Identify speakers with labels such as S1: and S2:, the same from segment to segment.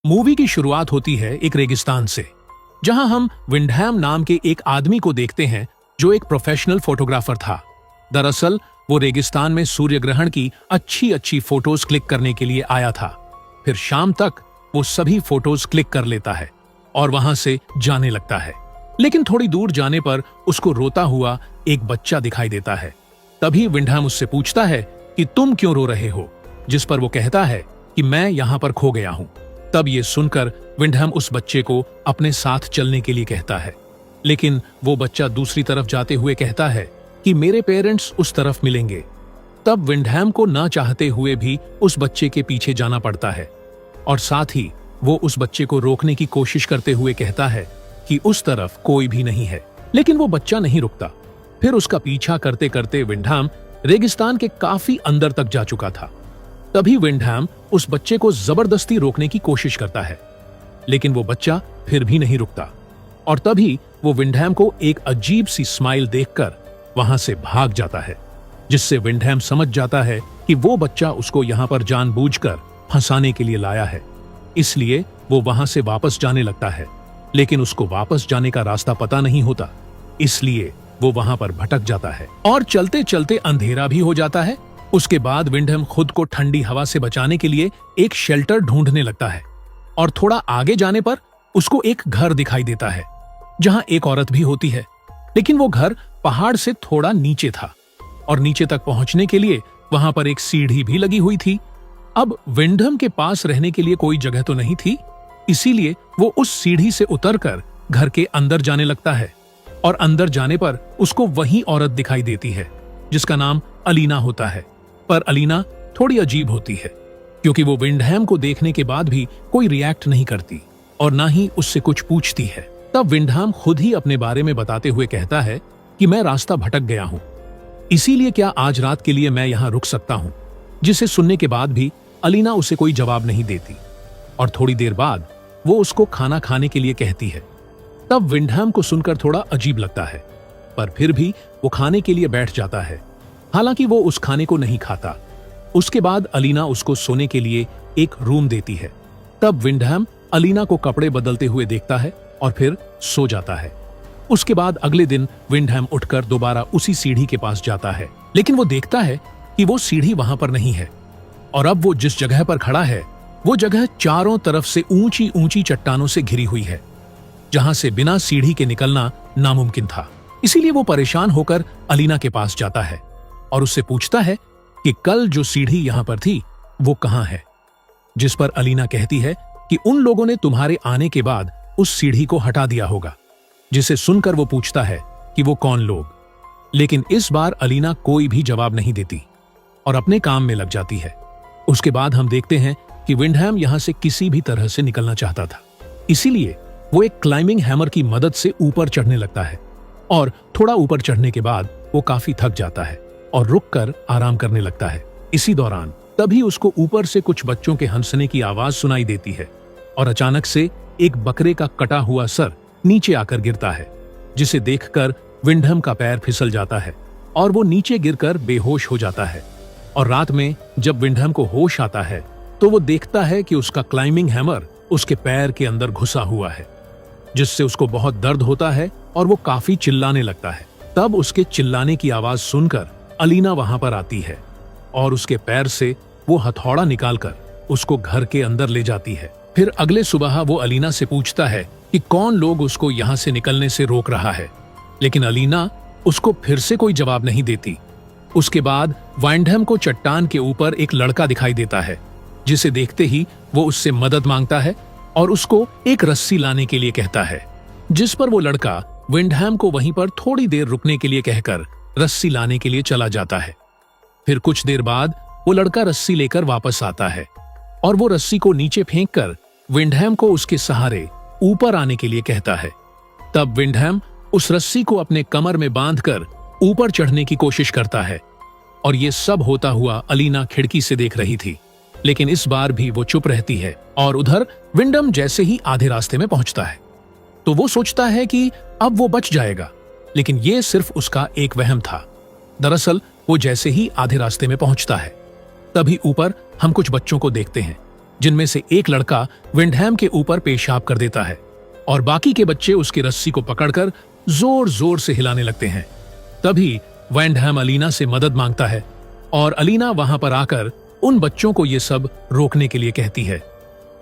S1: Movie की शुरुआत होती है एक रेगिस्तान से, जहां हम विंडहैम नाम के एक आदमी को देखते हैं जो एक प्रोफेशनल फोटोग्राफर था। दरअसल वो रेगिस्तान में सूर्य ग्रहण की अच्छी अच्छी फोटोज क्लिक करने के लिए आया था। फिर शाम तक वो सभी फोटोज क्लिक कर लेता है और वहां से जाने लगता है। लेकिन थोड़ी दूर जाने पर उसको रोता हुआ एक बच्चा दिखाई देता है। तभी विंडहैम उससे पूछता है कि तुम क्यों रो रहे हो, जिस पर वो कहता है कि मैं यहां पर खो गया हूं। तब ये सुनकर विंडहैम उस बच्चे को अपने साथ चलने के लिए कहता है, लेकिन वो बच्चा दूसरी तरफ जाते हुए कहता है कि मेरे पेरेंट्स उस तरफ मिलेंगे। तब विंडहैम को ना चाहते हुए भी उस बच्चे के पीछे जाना पड़ता है और साथ ही वो उस बच्चे को रोकने की कोशिश करते हुए कहता है कि उस तरफ कोई भी नहीं है। लेकिन वो बच्चा नहीं रुकता। फिर उसका पीछा करते करते विंडहैम रेगिस्तान के काफी अंदर तक जा चुका था। तभी विंडहैम उस बच्चे को जबरदस्ती रोकने की कोशिश करता है, लेकिन वो बच्चा फिर भी नहीं रुकता और तभी वो विंडहैम को एक अजीब सी स्माइल देखकर वहां से भाग जाता है, जिससे विंडहैम समझ जाता है कि वो बच्चा उसको यहां पर जानबूझकर फंसाने के लिए लाया है। इसलिए वो वहां से वापस जाने लगता है, लेकिन उसको वापस जाने का रास्ता पता नहीं होता, इसलिए वो वहां पर भटक जाता है और चलते चलते अंधेरा भी हो जाता है। उसके बाद विंडहैम खुद को ठंडी हवा से बचाने के लिए एक शेल्टर ढूंढने लगता है और थोड़ा आगे जाने पर उसको एक घर दिखाई देता है जहां एक औरत भी होती है। लेकिन वो घर पहाड़ से थोड़ा नीचे था और नीचे तक पहुंचने के लिए वहां पर एक सीढ़ी भी लगी हुई थी। अब विंडहैम के पास रहने के लिए कोई जगह तो नहीं थी, इसीलिए वो उस सीढ़ी से उतरकर घर के अंदर जाने लगता है और अंदर जाने पर उसको वही औरत दिखाई देती है जिसका नाम अलीना होता है। पर अलीना थोड़ी अजीब होती है क्योंकि वो विंडहैम को देखने के बाद भी कोई रिएक्ट नहीं करती और ना ही उससे कुछ पूछती है। तब विंडहैम खुद ही अपने बारे में बताते हुए कहता है कि मैं रास्ता भटक गया हूं, इसीलिए क्या आज रात के लिए मैं यहां रुक सकता हूं। जिसे सुनने के बाद भी अलीना उसे कोई जवाब नहीं देती और थोड़ी देर बाद वो उसको खाना खाने के लिए कहती है। तब विंडहैम को सुनकर थोड़ा अजीब लगता है, पर फिर भी वो खाने के लिए बैठ जाता है। हालांकि वो उस खाने को नहीं खाता। उसके बाद अलीना उसको सोने के लिए एक रूम देती है। तब विंडहैम अलीना को कपड़े बदलते हुए देखता है और फिर सो जाता है। उसके बाद अगले दिन विंडहैम उठकर दोबारा उसी सीढ़ी के पास जाता है, लेकिन वो देखता है कि वो सीढ़ी वहां पर नहीं है और अब वो जिस जगह पर खड़ा है वो जगह चारों तरफ से ऊंची ऊंची चट्टानों से घिरी हुई है, जहां से बिना सीढ़ी के निकलना नामुमकिन था। इसीलिए वो परेशान होकर अलीना के पास जाता है और उससे पूछता है कि कल जो सीढ़ी यहां पर थी वो कहां है। जिस पर अलीना कहती है कि उन लोगों ने तुम्हारे आने के बाद उस सीढ़ी को हटा दिया होगा। जिसे सुनकर वो पूछता है कि वो कौन लोग, लेकिन इस बार अलीना कोई भी जवाब नहीं देती और अपने काम में लग जाती है। उसके बाद हम देखते हैं कि विंडहैम यहां से किसी भी तरह से निकलना चाहता था, इसीलिए वो एक क्लाइंबिंग हैमर की मदद से ऊपर चढ़ने लगता है और थोड़ा ऊपर चढ़ने के बाद वो काफी थक जाता है और रुककर आराम करने लगता है। इसी दौरान तभी उसको ऊपर से कुछ बच्चों के हंसने की आवाज सुनाई देती है और अचानक से एक बकरे का कटा हुआ सर नीचे आकर गिरता है, जिसे देखकर विंडहैम का पैर फिसल जाता है और वो नीचे गिरकर बेहोश हो जाता है। और रात में जब विंडहैम को होश आता है तो वो देखता है कि उसका क्लाइंबिंग हैमर उसके पैर के अंदर घुसा हुआ है, जिससे उसको बहुत दर्द होता है और वो काफी चिल्लाने लगता है। तब उसके चिल्लाने की आवाज सुनकर अलीना वहां पर आती है और उसके पैर से वो हथौड़ा निकालकर उसको घर के अंदर ले जाती है। फिर अगले सुबह वो अलीना से पूछता है कि कौन लोग उसको यहां से निकलने से रोक रहा है, लेकिन अलीना उसको फिर से कोई जवाब नहीं देती। उसके बाद विंडहैम को चट्टान के ऊपर एक लड़का दिखाई देता है, जिसे देखते ही वो उससे मदद मांगता है और उसको एक रस्सी लाने के लिए कहता है, जिस पर वो लड़का विंडहैम को वहीं पर थोड़ी देर रुकने के लिए कहकर रस्सी लाने के लिए चला जाता है। फिर कुछ देर बाद वो लड़का रस्सी लेकर वापस आता है और वो रस्सी को नीचे फेंककर विंडहैम को उसके सहारे ऊपर आने के लिए कहता है। तब विंडहैम उस रस्सी को अपने कमर में बांधकर ऊपर चढ़ने की कोशिश करता है और ये सब होता हुआ अलीना खिड़की से देख रही थी, लेकिन इस बार भी वो चुप रहती है। और उधर विंडहैम जैसे ही आधे रास्ते में पहुंचता है तो वो सोचता है कि अब वो बच जाएगा, लेकिन ये सिर्फ उसका एक वहम था। दरअसल वो जैसे ही आधे रास्ते में पहुंचता है तभी ऊपर हम कुछ बच्चों को देखते हैं जिनमें से एक लड़का विंडहैम के ऊपर पेशाब कर देता है और बाकी के बच्चे उसकी रस्सी को पकड़कर जोर जोर से हिलाने लगते हैं। तभी विंडहैम अलीना से मदद मांगता है और अलीना वहां पर आकर उन बच्चों को ये सब रोकने के लिए कहती है।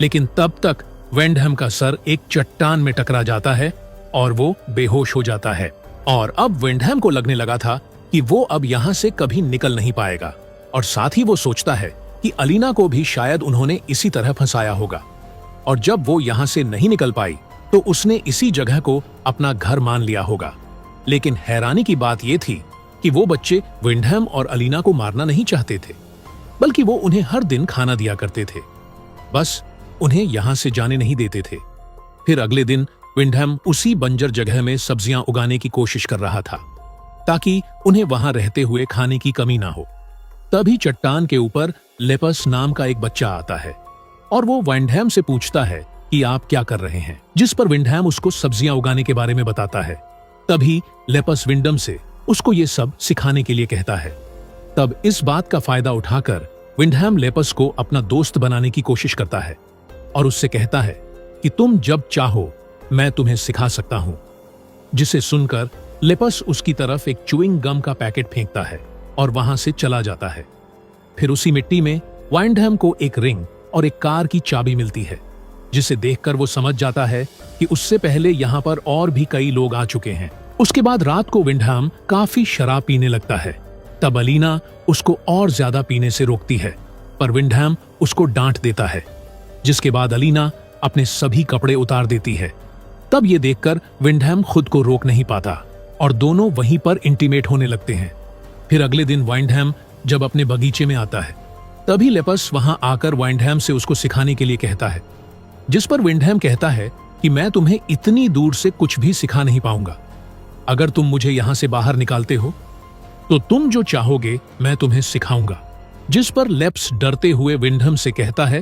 S1: लेकिन तब तक विंडहैम का सर एक चट्टान में टकरा जाता है और वो बेहोश हो जाता है। और अब विंडहैम को लगने लगा था कि वो अब यहां से कभी निकल नहीं पाएगा, और साथ ही वो सोचता है कि अलीना को भी शायद उन्होंने इसी तरह फंसाया होगा। और जब वो यहां से नहीं निकल पाई तो उसने इसी जगह को अपना घर मान लिया होगा। लेकिन हैरानी की बात यह थी कि वो बच्चे विंडहैम और अलीना को मारना नहीं चाहते थे, बल्कि वो उन्हें हर दिन खाना दिया करते थे, बस उन्हें यहां से जाने नहीं देते थे। फिर अगले दिन विंडहैम उसी बंजर जगह में सब्जियां उगाने की कोशिश कर रहा था ताकि उन्हें वहां रहते हुए खाने की कमी ना हो। तभी चट्टान के ऊपर लेपस नाम का एक बच्चा आता है और वो विंडहैम से पूछता है कि आप क्या कर रहे हैं, जिस पर विंडहैम उसको सब्जियां उगाने के बारे में बताता है। तभी लेपस विंडम से उसको ये सब सिखाने के लिए कहता है। तब इस बात का फायदा उठाकर विंडहैम लेपस को अपना दोस्त बनाने की कोशिश करता है और उससे कहता है कि तुम जब चाहो मैं तुम्हें सिखा सकता हूं। जिसे सुनकर लेपस उसकी तरफ एक च्युइंग गम का पैकेट फेंकता है और वहां से चला जाता है। फिर उसी मिट्टी में विंडहैम को एक रिंग और एक कार की चाबी मिलती है, जिसे देखकर वो समझ जाता है कि उससे पहले यहाँ पर और भी कई लोग आ चुके हैं। उसके बाद रात को विंडहैम काफी शराब पीने लगता है। तब अलीना उसको और ज्यादा पीने से रोकती है, पर विंडहैम उसको डांट देता है, जिसके बाद अलीना अपने सभी कपड़े उतार देती है। तब ये देखकर विंडहैम खुद को रोक नहीं पाता और दोनों वहीं पर इंटीमेट होने लगते हैं। फिर अगले दिन विंडहैम जब अपने बगीचे में आता है, तभी लेपस वहां आकर विंडहैम से उसको सिखाने के लिए कहता है, जिस पर विंडहैम कहता है कि मैं तुम्हें इतनी दूर से कुछ भी सिखा नहीं पाऊंगा। अगर तुम मुझे यहां से बाहर निकालते हो तो तुम जो चाहोगे मैं तुम्हें सिखाऊंगा। जिस पर लेप्स डरते हुए विंडहैम से कहता है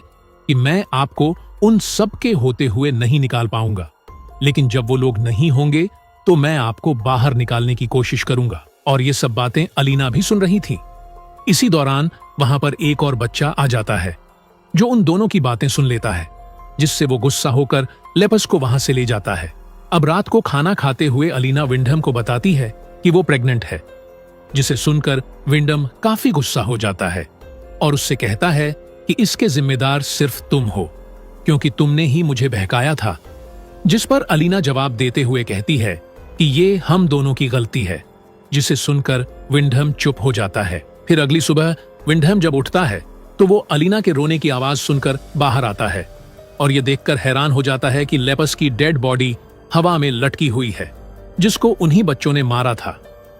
S1: कि मैं आपको उन सब के होते हुए नहीं निकाल पाऊंगा, लेकिन जब वो लोग नहीं होंगे तो मैं आपको बाहर निकालने की कोशिश करूंगा। और ये सब बातें अलीना भी सुन रही थी। इसी दौरान वहां पर एक और बच्चा आ जाता है जो उन दोनों की बातें सुन लेता है, जिससे वो गुस्सा होकर लेपस को वहां से ले जाता है। अब रात को खाना खाते हुए अलीना विंडहैम को बताती है कि वो प्रेग्नेंट है, जिसे सुनकर विंडहैम काफी गुस्सा हो जाता है और उससे कहता है कि इसके जिम्मेदार सिर्फ तुम हो, क्योंकि तुमने ही मुझे बहकाया था। जिस पर अलीना जवाब देते हुए कहती है कि ये हम दोनों की गलती है, जिसे सुनकर विंडहैम चुप हो जाता है। फिर अगली सुबह विंडहैम जब उठता है तो वो अलीना के रोने की आवाज सुनकर बाहर आता है और ये देखकर हैरान हो जाता है कि लेपस की डेड बॉडी हवा में लटकी हुई है, जिसको उन्हीं बच्चों ने मारा था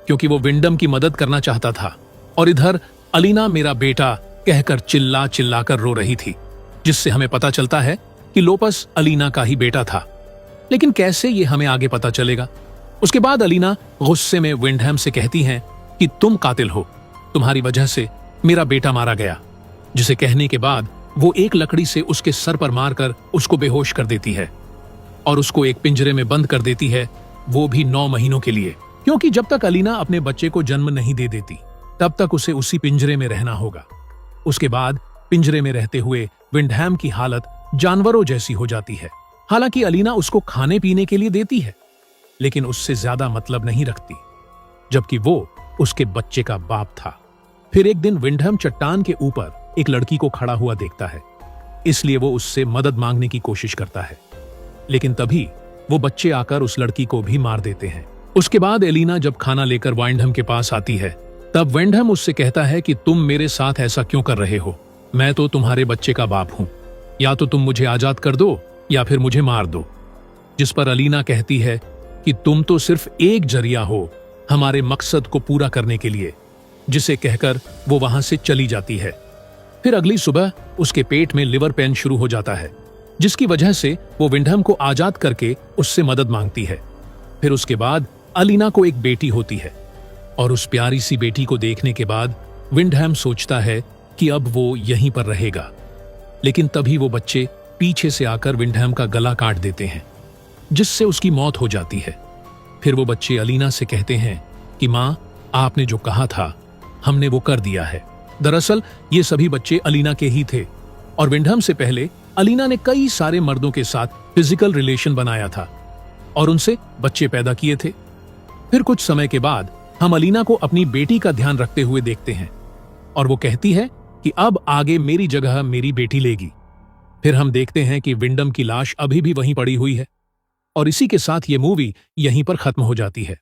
S1: क्योंकि वो विंडहैम की मदद करना चाहता था। और इधर अलीना मेरा बेटा कहकर चिल्ला चिल्लाकर रो रही थी, जिससे हमें पता चलता है कि लोपस अलीना का ही बेटा था। लेकिन कैसे ये हमें आगे पता चलेगा। उसके बाद अलीना गुस्से में विंडहैम से कहती हैं कि तुम कातिल हो, तुम्हारी वजह से मेरा बेटा मारा गया। जिसे कहने के बाद वो एक लकड़ी से उसके सर पर मारकर उसको बेहोश कर देती है और उसको एक पिंजरे में बंद कर देती है, वो भी 9 महीनों के लिए, क्योंकि जब तक अलीना अपने बच्चे को जन्म नहीं दे देती तब तक उसे उसी पिंजरे में रहना होगा। उसके बाद पिंजरे में रहते हुए विंडहैम की हालत जानवरों जैसी हो जाती है। हालांकि अलीना उसको खाने पीने के लिए देती है, लेकिन उससे ज्यादा मतलब नहीं रखती, जबकि वो उसके बच्चे का बाप था। फिर एक दिन विंडहैम चट्टान के ऊपर एक लड़की को खड़ा हुआ देखता है, इसलिए वो उससे मदद मांगने की कोशिश करता है, लेकिन तभी वो बच्चे आकर उस लड़की को भी मार देते हैं। उसके बाद एलिना जब खाना लेकर विंडहैम के पास आती है, तब विंडहैम उससे कहता है कि तुम मेरे साथ ऐसा क्यों कर रहे हो, मैं तो तुम्हारे बच्चे का बाप हूं, या तो तुम मुझे आजाद कर दो या फिर मुझे मार दो। जिस पर अलीना कहती है कि तुम तो सिर्फ एक जरिया हो हमारे मकसद को पूरा करने के लिए, जिसे कहकर वो वहां से चली जाती है। फिर अगली सुबह उसके पेट में लिवर पेन शुरू हो जाता है, जिसकी वजह से वो विंडहैम को आजाद करके उससे मदद मांगती है। फिर उसके बाद अलीना को एक बेटी होती है और उस प्यारी सी बेटी को देखने के बाद विंडहैम सोचता है कि अब वो यहीं पर रहेगा, लेकिन तभी वो बच्चे पीछे से आकर विंडहैम का गला काट देते हैं, जिससे उसकी मौत हो जाती है। फिर वो बच्चे अलीना से कहते हैं कि माँ, आपने जो कहा था हमने वो कर दिया है। दरअसल ये सभी बच्चे अलीना के ही थे, और विंडहम से पहले अलीना ने कई सारे मर्दों के साथ फिजिकल रिलेशन बनाया था और उनसे बच्चे पैदा किए थे। फिर कुछ समय के बाद हम अलीना को अपनी बेटी का ध्यान रखते हुए देखते हैं और वो कहती है कि अब आगे मेरी जगह मेरी बेटी लेगी। फिर हम देखते हैं कि विंडम की लाश अभी भी वहीं पड़ी हुई है और इसी के साथ ये मूवी यहीं पर खत्म हो जाती है।